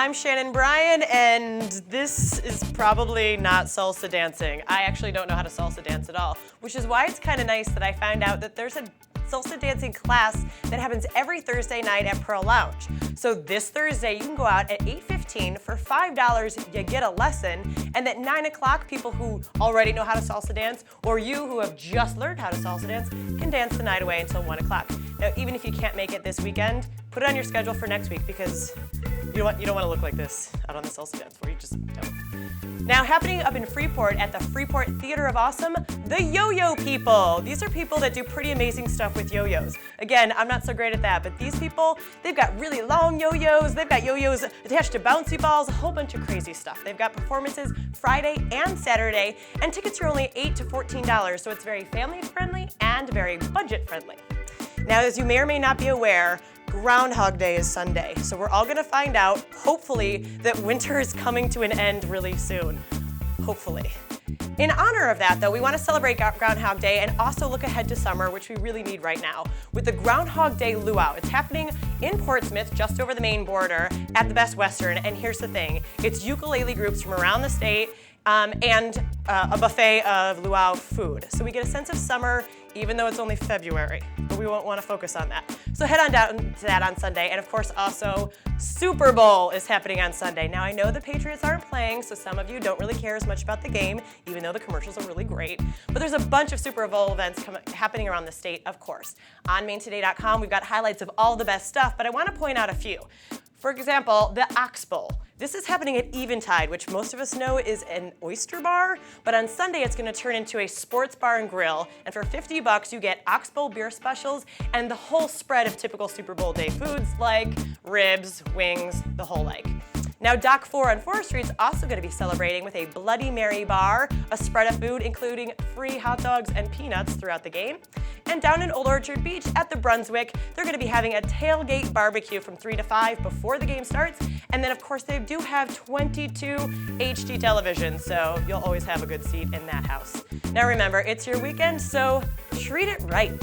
I'm Shannon Bryan, and this is probably not salsa dancing. I actually don't know how to salsa dance at all, which is why it's kind of nice that I found out that there's a salsa dancing class that happens every Thursday night at Pearl Lounge. So this Thursday, you can go out at 8:15 for $5. You get a lesson, and at 9 o'clock, people who already know how to salsa dance, or you who have just learned how to salsa dance, can dance the night away until 1 o'clock. Now, even if you can't make it this weekend, put it on your schedule for next week because you don't want to look like this out on the salsa dance floor. You just don't. Now, happening up in Freeport at the Freeport Theater of Awesome, the Yo-Yo People. These are people that do pretty amazing stuff with yo-yos. Again, I'm not so great at that, but these people, they've got really long yo-yos, they've got yo-yos attached to bouncy balls, a whole bunch of crazy stuff. They've got performances Friday and Saturday, and tickets are only $8 to $14, so it's very family-friendly and very budget-friendly. Now, as you may or may not be aware, Groundhog Day is Sunday, so we're all gonna find out, hopefully, that winter is coming to an end really soon. Hopefully. In honor of that, though, we want to celebrate Groundhog Day and also look ahead to summer, which we really need right now, with the Groundhog Day Luau. It's happening in Portsmouth, just over the Maine border, at the Best Western, and here's the thing. It's ukulele groups from around the state and a buffet of luau food. So we get a sense of summer, even though it's only February, but we won't want to focus on that. So head on down to that on Sunday, and of course also Super Bowl is happening on Sunday. Now I know the Patriots aren't playing, so some of you don't really care as much about the game, even though the commercials are really great, but there's a bunch of Super Bowl events happening around the state, of course. On MaineToday.com, we've got highlights of all the best stuff, but I want to point out a few. For example, the Ox Bowl. This is happening at Eventide, which most of us know is an oyster bar, but on Sunday it's going to turn into a sports bar and grill, and for $50 you get Ox Bowl beer specials and the whole spread of typical Super Bowl day foods like ribs, wings, the whole like. Now, Dock 4 on Forest Street is also going to be celebrating with a Bloody Mary bar, a spread of food including free hot dogs and peanuts throughout the game. And down in Old Orchard Beach at the Brunswick, they're going to be having a tailgate barbecue from 3 to 5 before the game starts. And then, of course, they do have 22 HD televisions, so you'll always have a good seat in that house. Now remember, it's your weekend, so treat it right.